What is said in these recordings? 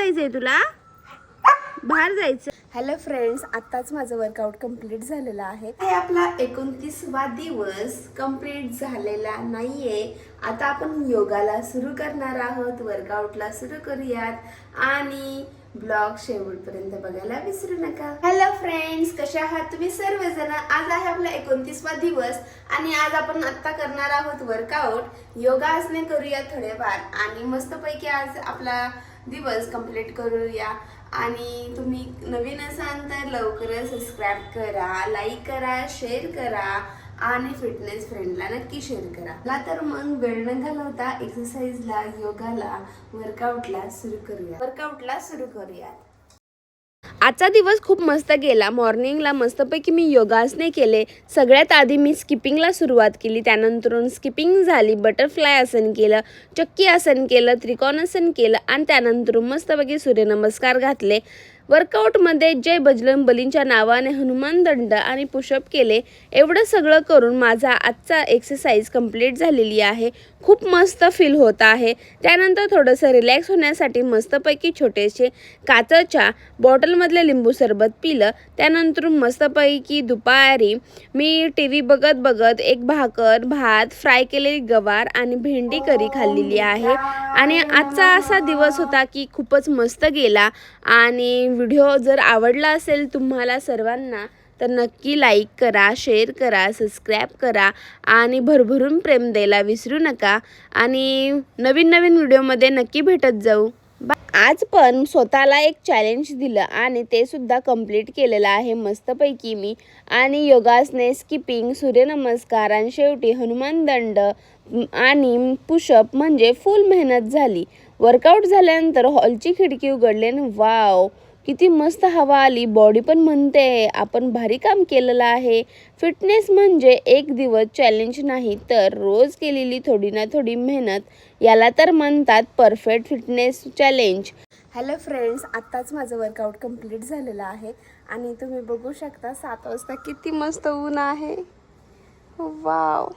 जायचंय तुला? बाहेर जायचं? हॅलो फ्रेंड्स, आत्ताच माझं वर्कआउट कंप्लीट झालेलं आहे. हे आपला 29वा दिवस कंप्लीट झालेला नाहीये. आता आपण योगाला सुरू करणार आहोत, वर्कआउटला सुरू करूयात आणि ब्लॉग शेवटपर्यंत बघायला विसरू नका. हॅलो फ्रेंड्स, कशा आहात तुम्ही सर्वजण? आज आहे आपला 29वा दिवस आणि आज आपण आत्ता करणार आहोत वर्कआउट. योगासने करूया थोडेफार आणि मस्तपैकी आज आपला दिवस कंप्लीट करूया. आणि तुम्ही नवीन असाल तर लवकरच सबस्क्राईब करा, लाईक करा, शेअर करा आणि फिटनेस फ्रेंडला नक्की शेअर करा. मला तर मग वेळ न घालवता एक्सरसाइजला, योगाला, वर्कआउटला सुरू करूया. आजचा दिवस खूप मस्त गेला. मॉर्निंगला मस्तपैकी मी योगासने केले. सगळ्यात आधी मी स्किपिंगला सुरुवात केली, त्यानंतर स्किपिंग झाली, बटरफ्लाय आसन केलं, चक्की आसन केलं, त्रिकोणासन केलं आणि त्यानंतर मस्तपैकी सूर्यनमस्कार घातले. वर्कआउटमध्ये जय बजरंग बलींच्या नावाने हनुमान दंड आणि पुशअप केले. एवढं सगळं करून माझा आजचा एक्सरसाइज कंप्लीट झालेली आहे. खूप मस्त फील होत आहे. त्यानंतर थोडंसं रिलॅक्स होण्यासाठी मस्तपैकी छोटेसे काचेच्या बॉटलमधले लिंबू सरबत पिलं. त्यानंतर मस्तपैकी दुपारी मी TV बघत एक भाकर, भात, फ्राय केलेली गवार आणि भेंडी करी खाल्लेली आहे. आणि आजचा असा दिवस होता की खूपच मस्त गेला. आणि व्हिडिओ जर आवडला असेल तुम्हाला सर्वांना तर नक्की लाईक करा, शेअर करा, सबस्क्राईब करा आणि भरभरून प्रेम द्यायला विसरू नका. आणि नवीन व्हिडिओमध्ये नक्की भेटत जाऊ. आज पण स्वतःला एक चॅलेंज दिलं आणि ते सुद्धा कंप्लीट केलेलं आहे मस्तपैकी मी. आणि योगासने, स्किपिंग, सूर्यनमस्कार आणि शेवटी हनुमान दंड आणि पुशअप म्हणजे फुल मेहनत झाली. वर्कआउट झाल्यानंतर हॉलची खिडकी उघडली आणि वाव, किती मस्त हवा आली. बॉडी पण म्हणते आपण भारी काम केलेलं आहे. फिटनेस म्हणजे एक दिवस चॅलेंज नाही तर रोज केलेली थोडी ना थोडी मेहनत. याला तर म्हणतात perfect fitness challenge. Hello friends, आत्ताच माझं वर्कआउट कंप्लीट झालेलं आहे आणि तुम्ही बघू शकता 7 वाजता किती मस्त ऊन आहे. वाव,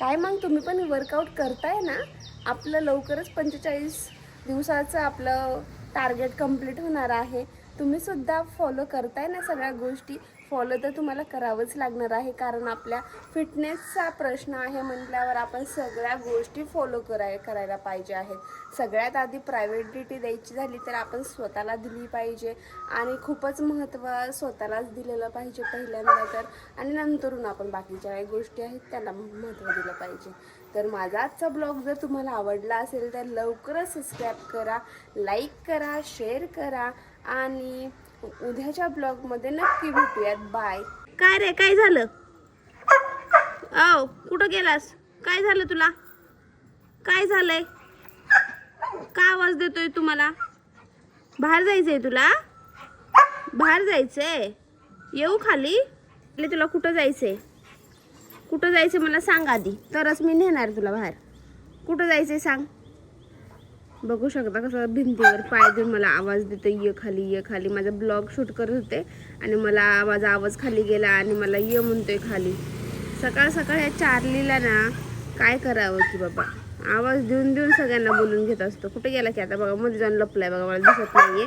काय मग तुम्ही पण वर्कआउट करताय ना? आपलं लवकरच 45 दिवसाचं आपलं टार्गेट कंप्लीट होणार आहे. तुम्ही सुद्धा फॉलो करताय ना सगळ्या गोष्टी? फॉलो तर तुम्हाला करावंच लागणार आहे, कारण आपल्या फिटनेसचा प्रश्न आहे म्हटल्यावर आपण सगळ्या गोष्टी फॉलो करायला पाहिजे आहेत. सगळ्यात आधी प्रायोरिटी द्यायची झाली तर आपण स्वतःला दिली पाहिजे आणि खूपच महत्त्व स्वतःलाच दिलेलं पाहिजे पहिल्यांदा तर, आणि नंतरून आपण बाकीच्या काही गोष्टी आहेत त्याला महत्त्व दिलं पाहिजे. तर माझा आजचा ब्लॉग जर तुम्हाला आवडला असेल तर लवकरच सबस्क्राईब करा, लाईक करा, शेअर करा आणि उद्याच्या ब्लॉगमध्ये नक्की भेटूयात. बाय. काय रे, काय झालं? कुठं गेलास? काय झालं तुला? काय झालंय? का आवाज देतोय तुम्हाला? बाहेर जायचंय तुला? बाहेर जायचंय? येऊ खाली? तुला कुठं जायचंय? कुठं जायचं मला सांग आधी, तरच मी नेणार तुला बाहेर. कुठं जायचंय सांग. बघू शकता कसं भिंतीवर पाय देऊन मला आवाज देतो, ये खाली, ये खाली. माझा ब्लॉग शूट करत होते आणि मला माझा आवाज खाली गेला आणि मला ये म्हणतोय खाली. सकाळ सकाळ या चार्लीला ना काय करावं की बाबा, आवाज देऊन सगळ्यांना बोलून घेत असतो. कुठे गेला की आता बघा, मध्ये जाऊन लपलाय बघा, मला दिसत नाहीये.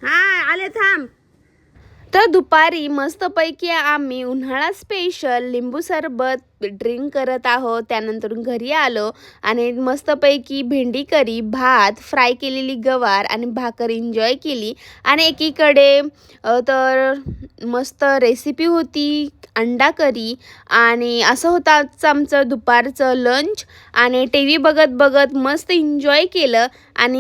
हा आले, थांब. तर दुपारी मस्तपैकी आम्ही उन्हाळा स्पेशल लिंबू सरबत ड्रिंक करत आहोत. त्यानंतर घरी आलो आणि मस्तपैकी भेंडी करी, भात, फ्राय केलेली गवार आणि भाकर एन्जॉय केली. आणि एकीकडे तर मस्त रेसिपी होती अंडा करी. आणि असं होतं आजचं आमचं दुपारचं लंच. आणि TV बघत मस्त एन्जॉय केलं. आणि